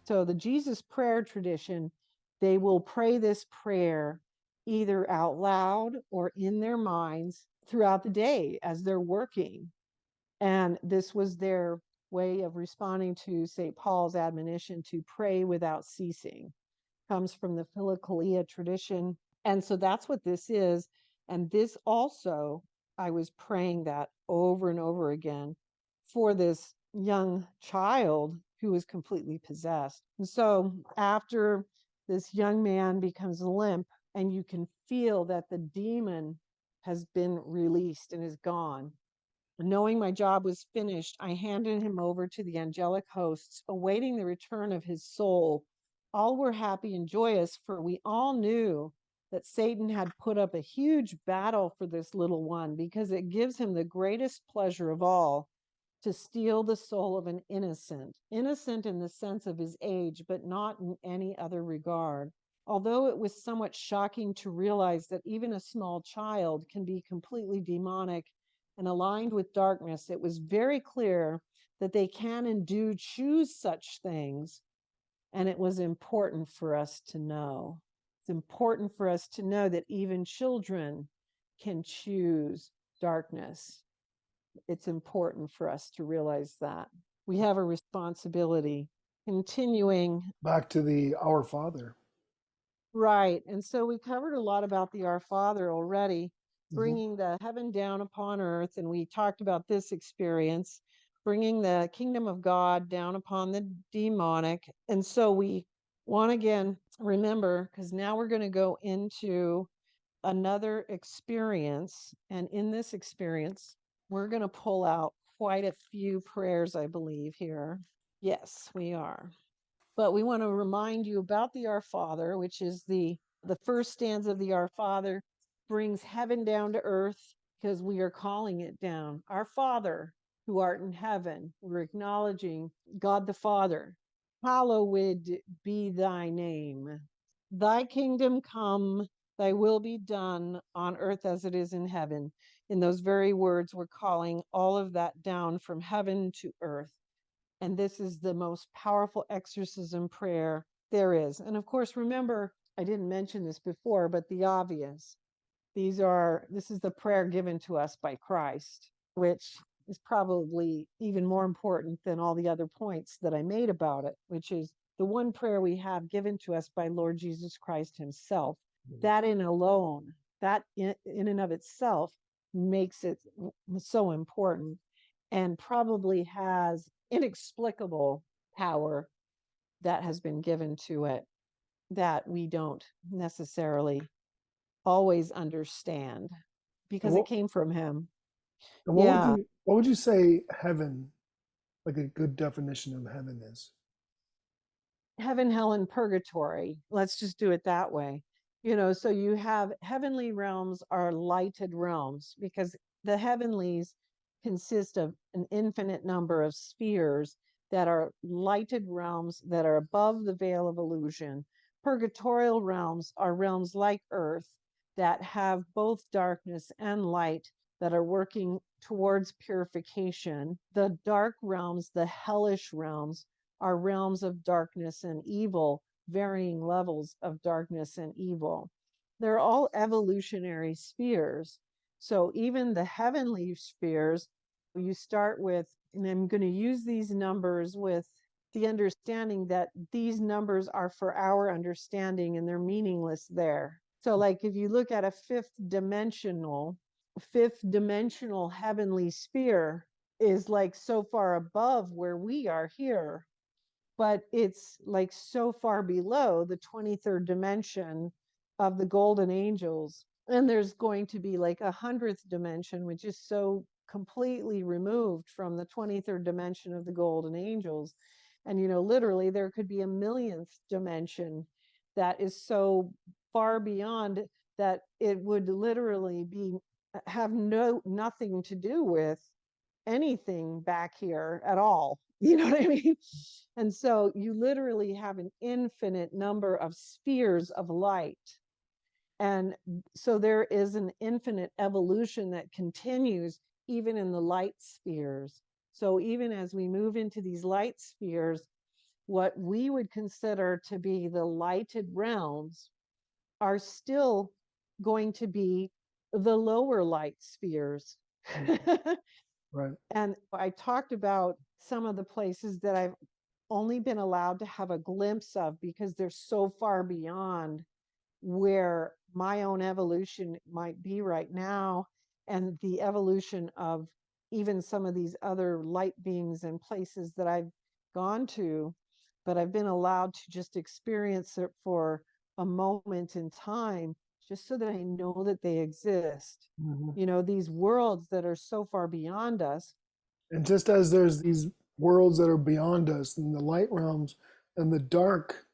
So the Jesus prayer tradition, they will pray this prayer either out loud or in their minds throughout the day as they're working. And this was their way of responding to St. Paul's admonition to pray without ceasing. Comes from the Philokalia tradition. And so that's what this is. And this also, I was praying that over and over again for this young child who was completely possessed. And so after this young man becomes limp, and you can feel that the demon has been released and is gone. Knowing my job was finished, I handed him over to the angelic hosts, awaiting the return of his soul. All were happy and joyous, for we all knew that Satan had put up a huge battle for this little one, because it gives him the greatest pleasure of all to steal the soul of an innocent in the sense of his age, but not in any other regard. Although it was somewhat shocking to realize that even a small child can be completely demonic and aligned with darkness, it was very clear that they can and do choose such things. And it was important for us to know. It's important for us to know that even children can choose darkness. It's important for us to realize that. We have a responsibility. Continuing. Back to the Our Father. Right. And so we covered a lot about the Our Father already, bringing the heaven down upon earth. And we talked about this experience, bringing the kingdom of God down upon the demonic. And so we want again, remember, because now we're going to go into another experience. And in this experience, we're going to pull out quite a few prayers, I believe, here. Yes, we are. But we want to remind you about the Our Father, which is the first stanza of the Our Father, brings heaven down to earth because we are calling it down. Our Father, who art in heaven, we're acknowledging God the Father. Hallowed be thy name. Thy kingdom come, thy will be done on earth as it is in heaven. In those very words, we're calling all of that down from heaven to earth. And this is the most powerful exorcism prayer there is. And of course, remember, I didn't mention this before, but the obvious. This is the prayer given to us by Christ, which is probably even more important than all the other points that I made about it, which is the one prayer we have given to us by Lord Jesus Christ himself. That in alone, that in and of itself makes it so important, and probably has inexplicable power that has been given to it that we don't necessarily always understand because it came from him. And Yeah. what would you say heaven, like a good definition of heaven is? Heaven, hell, and purgatory. Let's just do it that way. So you have heavenly realms are lighted realms because the heavenlies consist of an infinite number of spheres that are lighted realms that are above the veil of illusion. Purgatorial realms are realms like earth that have both darkness and light that are working towards purification. The dark realms, the hellish realms, are realms of darkness and evil, varying levels of darkness and evil. They're all evolutionary spheres. So even the heavenly spheres, you start with, and I'm going to use these numbers with the understanding that these numbers are for our understanding and they're meaningless there. So like if you look at a fifth dimensional heavenly sphere is like so far above where we are here, but it's like so far below the 23rd dimension of the golden angels. And there's going to be like 100th dimension, which is so completely removed from the 23rd dimension of the golden angels. And, literally there could be a millionth dimension that is so far beyond that it would literally have nothing to do with anything back here at all. You know what I mean? And so you literally have an infinite number of spheres of light. And so there is an infinite evolution that continues even in the light spheres. So even as we move into these light spheres, what we would consider to be the lighted realms are still going to be the lower light spheres. Right. And I talked about some of the places that I've only been allowed to have a glimpse of because they're so far beyond where my own evolution might be right now, and the evolution of even some of these other light beings and places that I've gone to, but I've been allowed to just experience it for a moment in time, just so that I know that they exist. Mm-hmm. You know, these worlds that are so far beyond us. And just as there's these worlds that are beyond us in the light realms and the dark,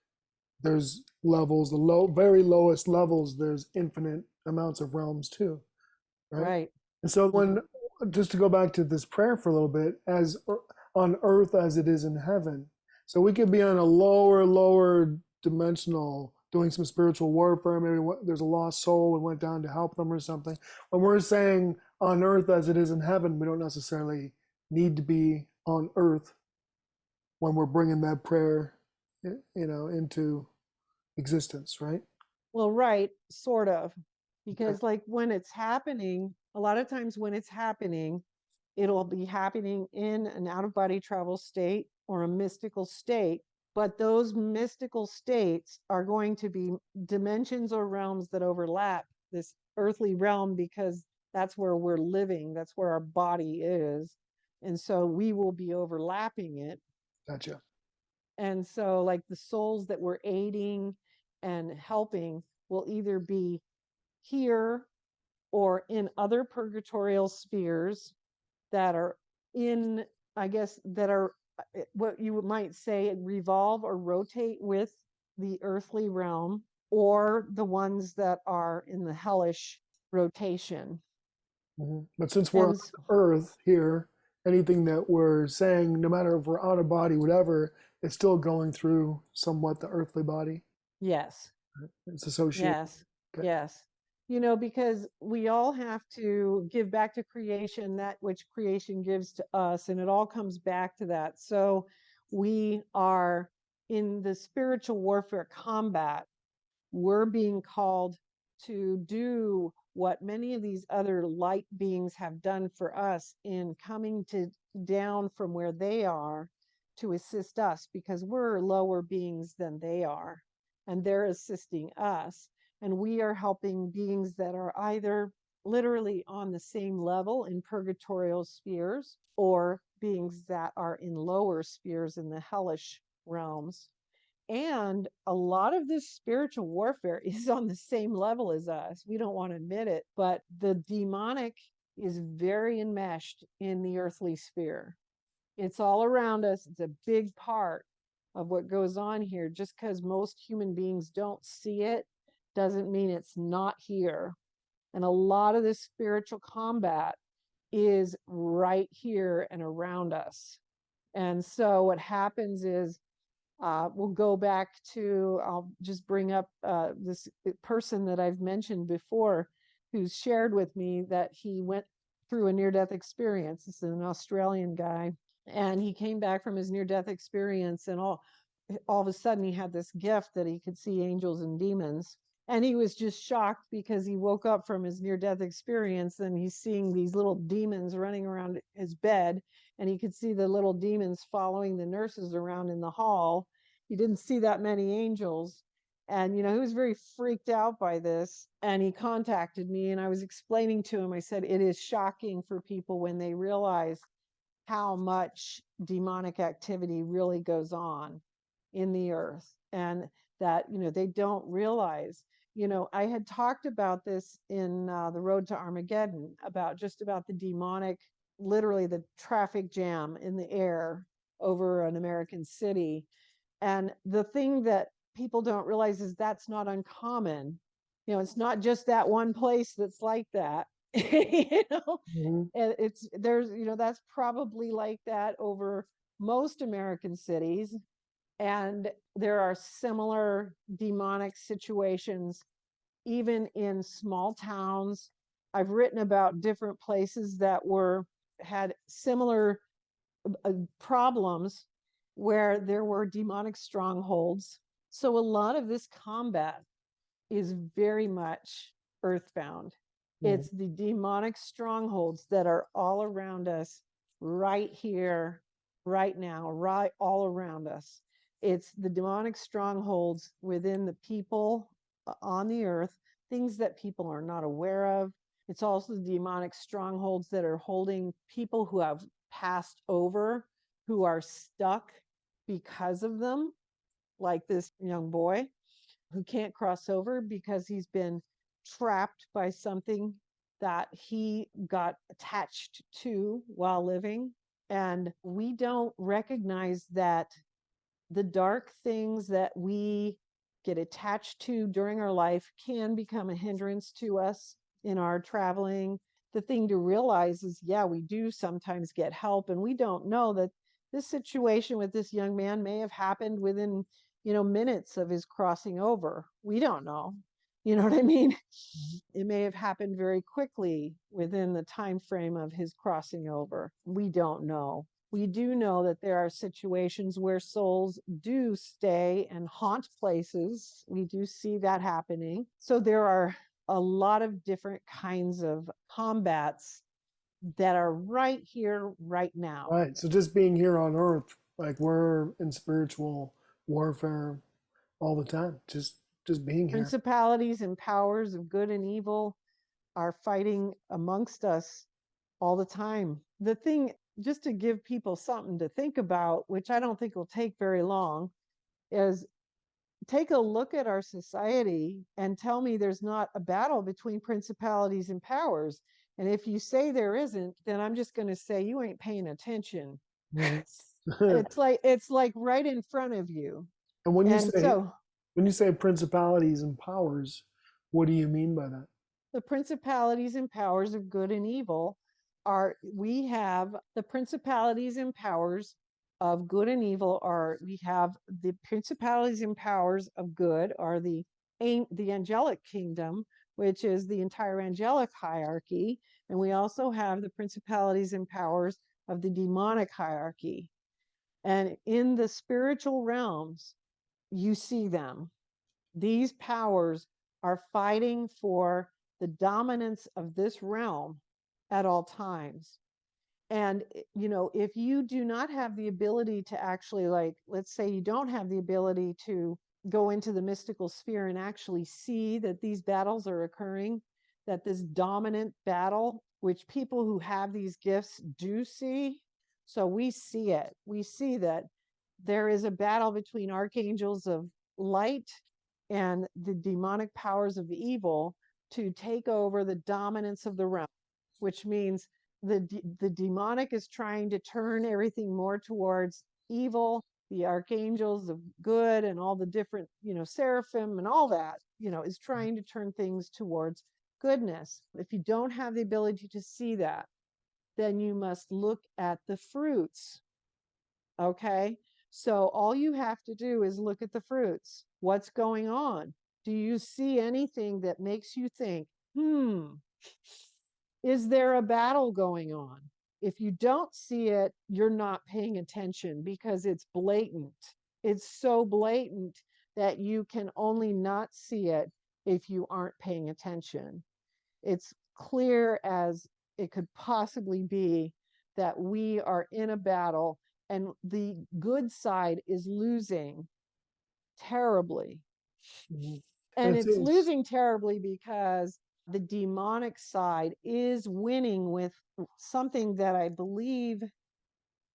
there's levels, the low, very lowest levels, there's infinite amounts of realms too, right? Right. And so when, just to go back to this prayer for a little bit, as on earth as it is in heaven. So we could be on a lower dimensional, doing some spiritual warfare. Maybe there's a lost soul and went down to help them or something. When we're saying on earth as it is in heaven, we don't necessarily need to be on earth when we're bringing that prayer, into existence, right? Well, right, sort of. Because, like, when it's happening, a lot of times when it's happening, it'll be happening in an out of body travel state or a mystical state. But those mystical states are going to be dimensions or realms that overlap this earthly realm because that's where we're living, that's where our body is. And so we will be overlapping it. Gotcha. And so, like, the souls that we're aiding and helping will either be here or in other purgatorial spheres that are in, I guess, that are what you might say revolve or rotate with the earthly realm, or the ones that are in the hellish rotation. Mm-hmm. But since we're on And earth here, anything that we're saying, no matter if we're out of body, whatever, it's still going through somewhat the earthly body. yes, It's associated. yes, Okay. yes. You know, because we all have to give back to creation that which creation gives to us, and it all comes back to that. So we are in the spiritual warfare combat. We're being called to do what many of these other light beings have done for us in coming to down from where they are to assist us, because we're lower beings than they are, and they're assisting us, and we are helping beings that are either literally on the same level in purgatorial spheres or beings that are in lower spheres in the hellish realms. And a lot of this spiritual warfare is on the same level as us. We don't want to admit it, but the demonic is very enmeshed in the earthly sphere. It's all around us. It's a big part of what goes on here. Just because most human beings don't see it doesn't mean it's not here. And a lot of this spiritual combat is right here and around us. And so what happens is, we'll go back to, I'll just bring up this person that I've mentioned before, who's shared with me that he went through a near-death experience. This is an Australian guy, and he came back from his near-death experience, and all of a sudden he had this gift that he could see angels and demons. And he was just shocked because he woke up from his near-death experience and he's seeing these little demons running around his bed, and he could see the little demons following the nurses around in the hall. He didn't see that many angels. And, he was very freaked out by this. And he contacted me, and I was explaining to him, I said, it is shocking for people when they realize how much demonic activity really goes on in the earth, and that, they don't realize. I had talked about this in the Road to Armageddon, about the demonic, literally the traffic jam in the air over an American city. And the thing that people don't realize is that's not uncommon. It's not just that one place that's like that. Mm-hmm. And that's probably like that over most American cities. And there are similar demonic situations even in small towns. I've written about different places that had similar problems, where there were demonic strongholds. So a lot of this combat is very much earthbound. Mhm. It's the demonic strongholds that are all around us right here, right now, right all around us. It's the demonic strongholds within the people on the earth, things that people are not aware of. It's also the demonic strongholds that are holding people who have passed over, who are stuck because of them, like this young boy who can't cross over because he's been trapped by something that he got attached to while living. And we don't recognize that the dark things that we get attached to during our life can become a hindrance to us in our traveling. The thing to realize is, yeah, we do sometimes get help, and we don't know that this situation with this young man may have happened within, minutes of his crossing over. We don't know. You know what I mean? It may have happened very quickly within the time frame of his crossing over. We don't know. We do know that there are situations where souls do stay and haunt places. We do see that happening. So there are a lot of different kinds of combats that are right here, right now. Right. So just being here on Earth, like we're in spiritual warfare all the time. Just being here. Principalities and powers of good and evil are fighting amongst us all the time. The thing, just to give people something to think about, which I don't think will take very long, is take a look at our society and tell me there's not a battle between principalities and powers. And if you say there isn't, then I'm just going to say you ain't paying attention. Mhm. It's like right in front of you. And And so when you say principalities and powers, what do you mean by that? the principalities and powers of good and evil are, we have the principalities and powers of good and evil are, we have the principalities and powers of good are the angelic kingdom, which is the entire angelic hierarchy, and we also have the principalities and powers of the demonic hierarchy. And in the spiritual realms, you see them. These powers are fighting for the dominance of this realm at all times. And, if you do not have the ability to actually, like, let's say you don't have the ability to go into the mystical sphere and actually see that these battles are occurring, that this dominant battle, which people who have these gifts do see. So we see it. We see that there is a battle between archangels of light and the demonic powers of evil to take over the dominance of the realm, which means the demonic is trying to turn everything more towards evil, the archangels of good and all the different, seraphim and all that, is trying to turn things towards goodness. If you don't have the ability to see that, then you must look at the fruits. Okay. So all you have to do is look at the fruits. What's going on? Do you see anything that makes you think, is there a battle going on? If you don't see it, you're not paying attention because it's blatant. It's so blatant that you can only not see it if you aren't paying attention. It's clear as it could possibly be that we are in a battle and the good side is losing terribly. Mhm. And And it it's seems, losing terribly because the demonic side is winning with something that I believe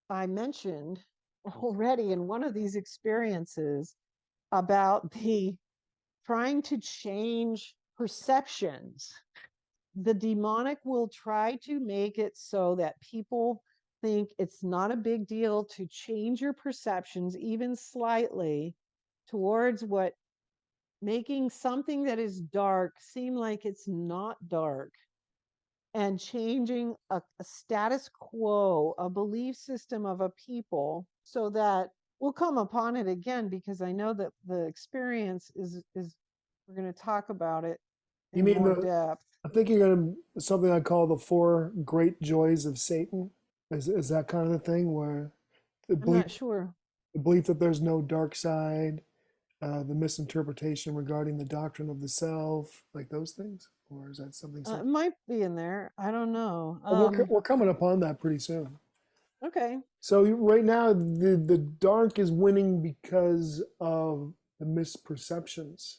I mentioned already in one of these experiences about the trying to change perceptions. The demonic will try to make it so that people think it's not a big deal to change your perceptions even slightly towards what making something that is dark seem like it's not dark, and changing a status quo, a belief system of a people, so that we'll come upon it again because I know that the experience is we're going to talk about it you in mean more the, depth. I think you're going to, something I call the four great joys of Satan. Is that kind of the thing where the I'm belief, not sure. the belief that there's no dark side, the misinterpretation regarding the doctrine of the self, like those things? Or is that something It separate? might be in there. I don't know. We're coming upon that pretty soon. Okay. So right now, the dark is winning because of the misperceptions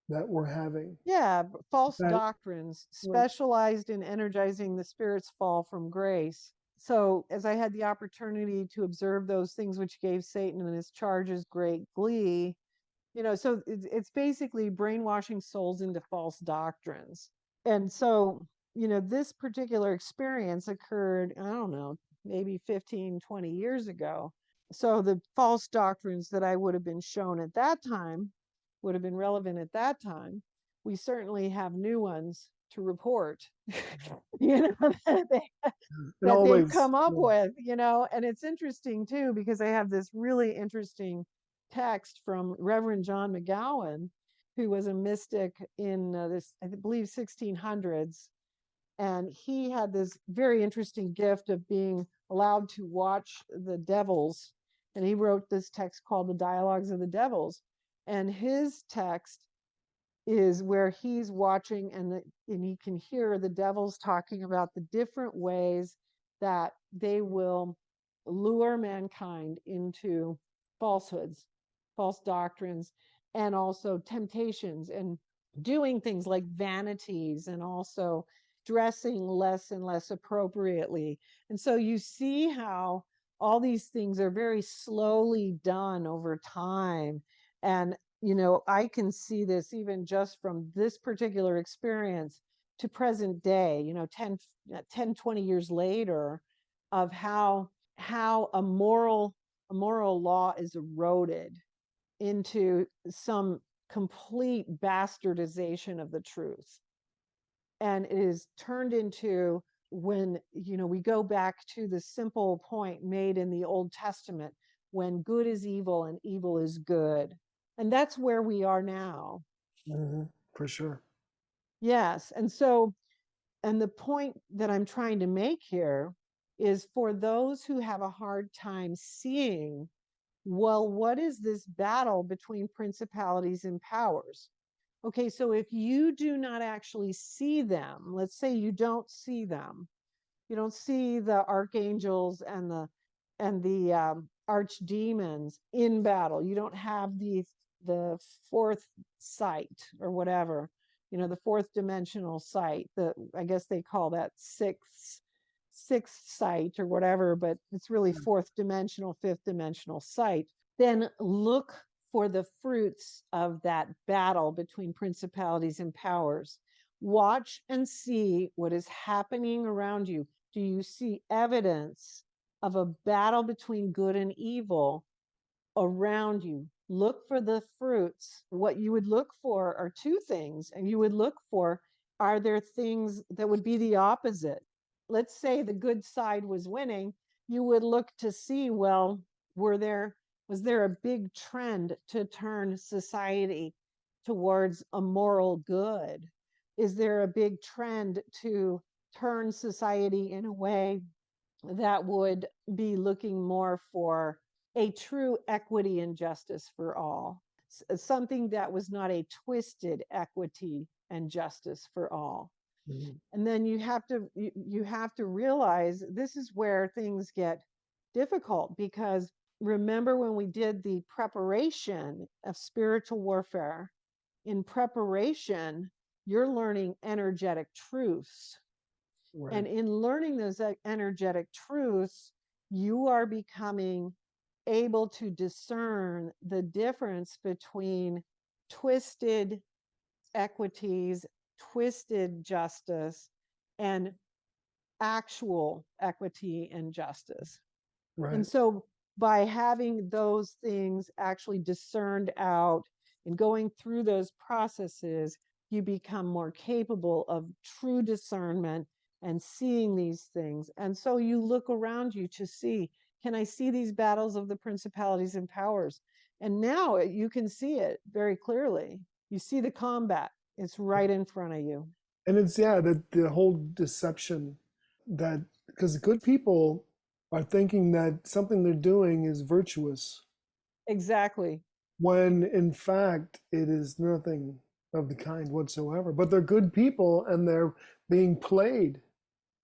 that we're having. Yeah, false That doctrines right. specialized in energizing the spirit's fall from grace. So, as I had the opportunity to observe those things which gave Satan and his charges great glee, so it's basically brainwashing souls into false doctrines. And so, this particular experience occurred, I don't know, maybe 15, 20 years ago. So the false doctrines that I would have been shown at that time would have been relevant at that time. We certainly have new ones to report, that, And that they've always, come up yeah. with, and it's interesting too, because I have this really interesting text from Reverend John McGowan, who was a mystic in I believe, 1600s. And he had this very interesting gift of being allowed to watch the devils. And he wrote this text called The Dialogues of the Devils. And his text is where he's watching, and he can hear the devils talking about the different ways that they will lure mankind into falsehoods, false doctrines, and also temptations, and doing things like vanities, and also dressing less and less appropriately. And so you see how all these things are very slowly done over time. And I can see this even just from this particular experience to present day, 10, 20 years later, of how a moral law is eroded into some complete bastardization of the truth. And it is turned into, when we go back to the simple point made in the Old Testament, when good is evil and evil is good. And that's where we are now. Hmm. For sure. Yes. And the point that I'm trying to make here is, for those who have a hard time seeing, well, what is this battle between principalities and powers? Okay, so if you do not actually see them, let's say you don't see them, you don't see the archangels and the archdemons in battle. You don't have the fourth sight, or whatever, the fourth dimensional sight. I guess they call that sixth sight or whatever, but it's really fourth dimensional, fifth dimensional sight. Then look for the fruits of that battle between principalities and powers. Watch and see what is happening around you. Do you see evidence of a battle between good and evil around you? Look for the fruits. What you would look for are two things, and you would look for, are there things that would be the opposite? Let's say the good side was winning. You would look to see, well, was there a big trend to turn society towards a moral good? Is there a big trend to turn society in a way that would be looking more for a true equity and justice for all? Something that was not a twisted equity and justice for all. Hmm. And then you have to realize, this is where things get difficult, because remember when we did the preparation of spiritual warfare, in preparation you're learning energetic truths. Right. And in learning those energetic truths, you are becoming able to discern the difference between twisted equities, twisted justice, and actual equity and justice. Right. And so, by having those things actually discerned out and going through those processes, you become more capable of true discernment and seeing these things. And so you look around you to see, can I see these battles of the principalities and powers? And now you can see it very clearly. You see the combat, it's right in front of you. And it's, yeah, the whole deception that, because good people are thinking that something they're doing is virtuous, Exactly. when in fact it is nothing of the kind whatsoever. But they're good people and they're being played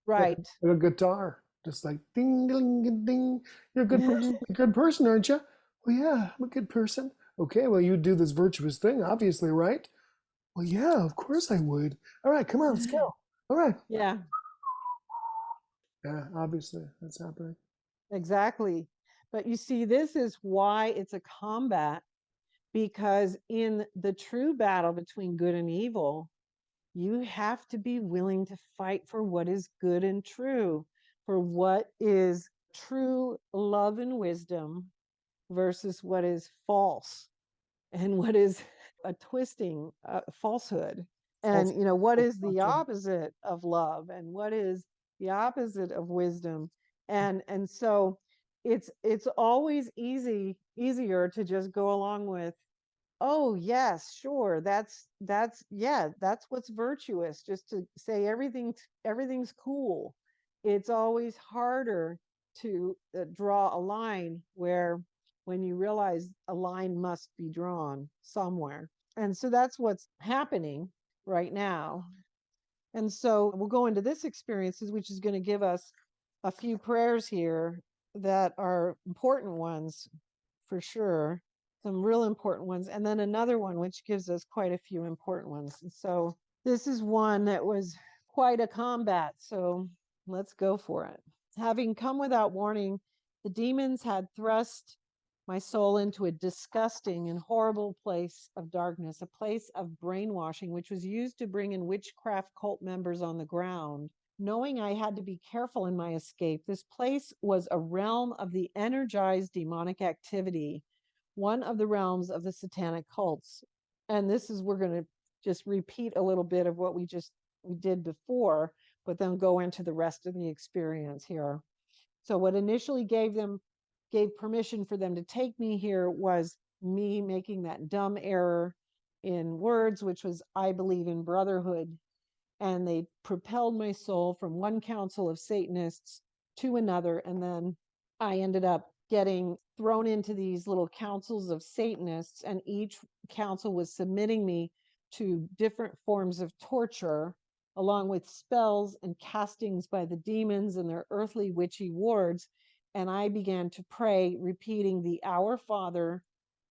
like Right. a guitar, just like ding, ding, ding, ding. You're a good person, aren't you? Well, yeah, I'm a good person. Okay, well, you do this virtuous thing, obviously, right? Well, yeah, of course I would. All right, come on, let's go. All right. Yeah, Yeah, obviously, that's happening. exactly. But you see, this is why it's a combat, because in the true battle between good and evil, you have to be willing to fight for what is good and true, for what is true love and wisdom versus what is false and what is a twisting, falsehood. False, And, what false is the doctrine. opposite of love and what is the opposite of wisdom? And so it's always easier to just go along with, oh yes, sure, that's yeah, that's what's virtuous, just to say everything's cool. It's always harder to draw a line where when you realize a line must be drawn somewhere. And so that's what's happening right now. And so we'll go into this experiences, which is going to give us a few prayers here that are important ones for sure, some real important ones, and then another one which gives us quite a few important ones. And so this is one that was quite a combat. So let's go for it. Having come without warning, the demons had thrust my soul into a disgusting and horrible place of darkness, a place of brainwashing, which was used to bring in witchcraft cult members on the ground. Knowing I had to be careful in my escape, this place was a realm of the energized demonic activity, one of the realms of the satanic cults. And this is, we're going to just repeat a little bit of what we did before, but then go into the rest of the experience here. So what initially gave permission for them to take me here was me making that dumb error in words, which was, I believe in brotherhood. And they propelled my soul from one council of Satanists to another. And then I ended up getting thrown into these little councils of Satanists, and each council was submitting me to different forms of torture, along with spells and castings by the demons and their earthly witchy wards. And I began to pray, repeating the Our Father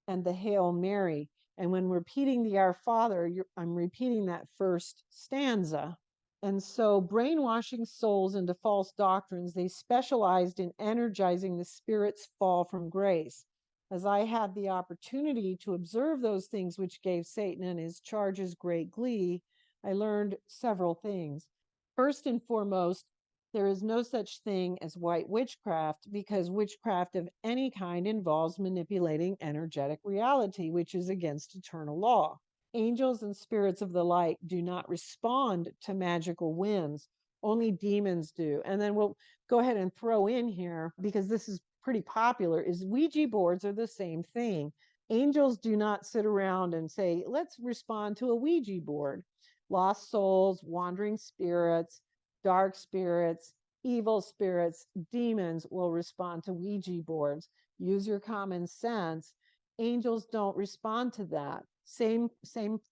and the Hail Mary. And when repeating the Our Father, I'm repeating that first stanza. And so, brainwashing souls into false doctrines, they specialized in energizing the spirit's fall from grace. As I had the opportunity to observe those things which gave Satan and his charges great glee, I learned several things. First and foremost, there is no such thing as white witchcraft, because witchcraft of any kind involves manipulating energetic reality, which is against eternal law. Angels and spirits of the light do not respond to magical winds. Only demons do. And then we'll go ahead and throw in here, because this is pretty popular, is Ouija boards are the same thing. Angels do not sit around and say, let's respond to a Ouija board. Lost souls, wandering spirits, dark spirits, evil spirits, demons will respond to Ouija boards. Use your common sense. Angels don't respond to that. Same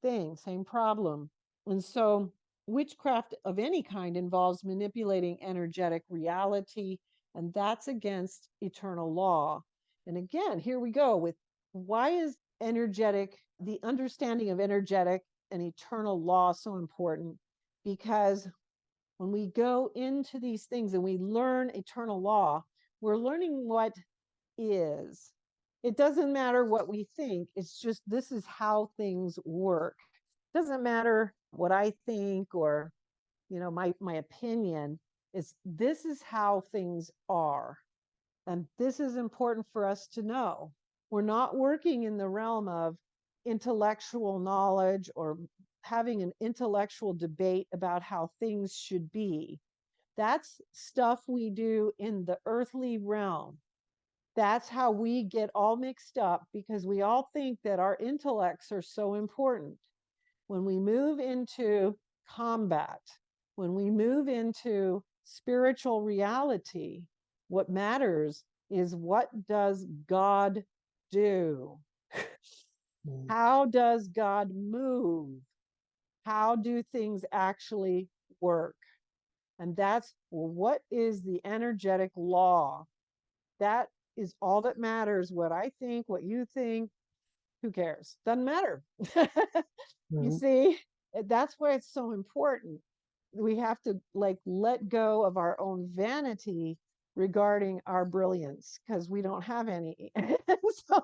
thing, same problem. And so witchcraft of any kind involves manipulating energetic reality, and that's against eternal law. And again, here we go with, why is the understanding of energetic and eternal law so important? Because when we go into these things and we learn eternal law, we're learning what is. It doesn't matter what we think. It's just, this is how things work. It doesn't matter what I think or, my opinion. This is how things are. And this is important for us to know. We're not working in the realm of intellectual knowledge or having an intellectual debate about how things should be. That's stuff we do in the earthly realm. That's how we get all mixed up, because we all think that our intellects are so important. When we move into combat, when we move into spiritual reality, What matters is, what does God do? Mhm. How does God move? How do things actually work? And that's, well, what is the energetic law? That is all that matters. What I think, what you think, who cares? Doesn't matter. You Mhm. see, that's why it's so important. We have to like let go of our own vanity regarding our brilliance, because we don't have any. So,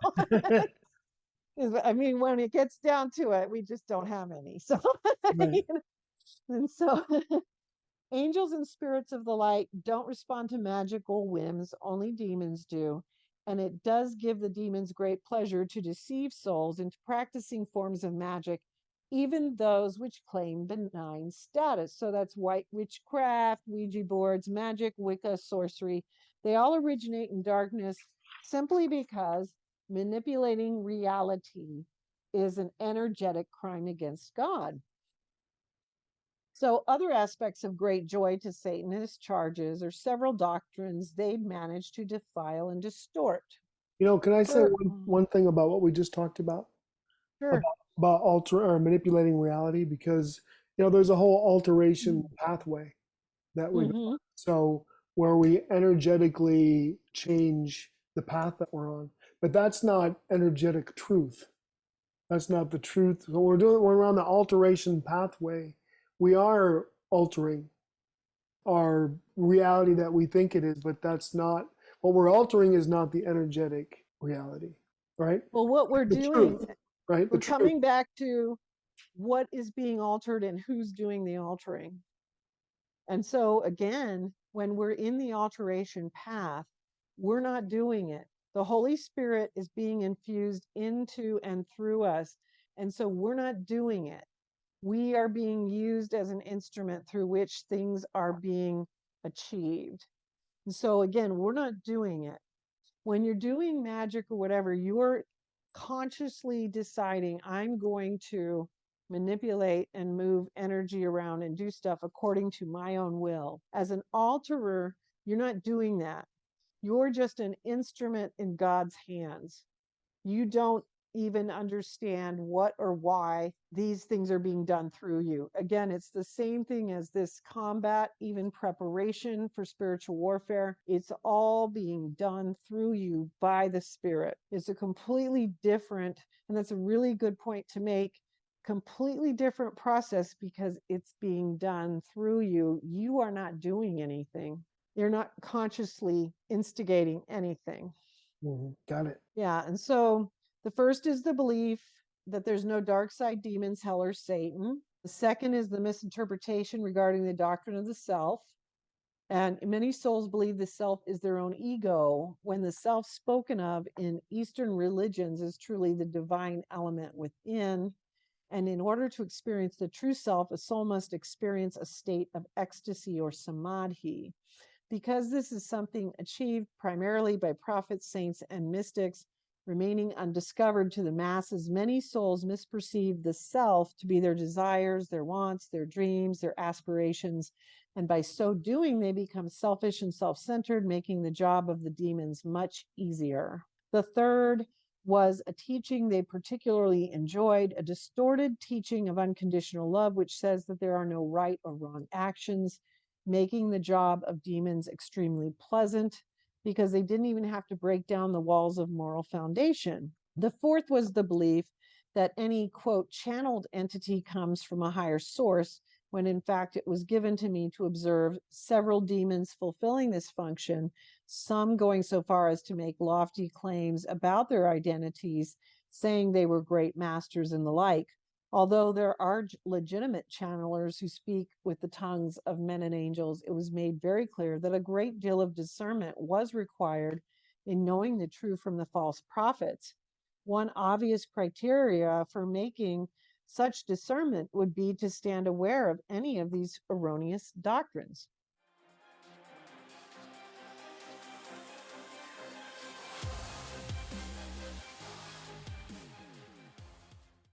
I mean, when it gets down to it, we just don't have any. So, Right. and so angels and spirits of the light don't respond to magical whims, only demons do. And it does give the demons great pleasure to deceive souls into practicing forms of magic, even those which claim benign status. So that's white witchcraft, Ouija boards, magic, Wicca, sorcery. They all originate in darkness simply because manipulating reality is an energetic crime against God. So, other aspects of great joy to Satan and his charges are several doctrines they'd managed to defile and distort. Can I say For, one thing about what we just talked about? sure. About alter or manipulating reality, because there's a whole alteration pathway that we Mm-hmm. so where we energetically change the path that we're on, but that's not energetic truth. That's not the truth. So we're on the alteration pathway. We are altering our reality that we think it is, but that's not what we're altering. Is not the energetic reality, right? Well, what we're The doing, truth, right? The we're truth. coming back to what is being altered and who's doing the altering. And so, again, when we're in the alteration path, we're not doing it. The Holy Spirit is being infused into and through us. And so, we're not doing it. We are being used as an instrument through which things are being achieved. And so, again, we're not doing it. When you're doing magic or whatever, you're consciously deciding, I'm going to manipulate and move energy around and do stuff according to my own will. As an alterer, you're not doing that. You're just an instrument in God's hands. You don't even understand what or why these things are being done through you. Again, it's the same thing as this combat, even preparation for spiritual warfare. It's all being done through you by the Spirit. It's a completely different, and that's a really good point to make, completely different process because it's being done through you. You are not doing anything. You're not consciously instigating anything. Got it. Yeah. And so the first is the belief that there's no dark side demons, hell, or Satan. The second is the misinterpretation regarding the doctrine of the self. And many souls believe the self is their own ego, when the self spoken of in Eastern religions is truly the divine element within. And in order to experience the true self, a soul must experience a state of ecstasy or samadhi. Because this is something achieved primarily by prophets, saints, and mystics, remaining undiscovered to the masses, many souls misperceive the self to be their desires, their wants, their dreams, their aspirations, and by so doing, they become selfish and self centered, making the job of the demons much easier. The third was a teaching they particularly enjoyed, a distorted teaching of unconditional love, which says that there are no right or wrong actions, making the job of demons extremely pleasant because they didn't even have to break down the walls of moral foundation. The fourth was the belief that any, quote, channeled entity comes from a higher source, when in fact it was given to me to observe several demons fulfilling this function, some going so far as to make lofty claims about their identities, saying they were great masters and the like. Although there are legitimate channelers who speak with the tongues of men and angels, it was made very clear that a great deal of discernment was required in knowing the true from the false prophets. One obvious criteria for making such discernment would be to stand aware of any of these erroneous doctrines.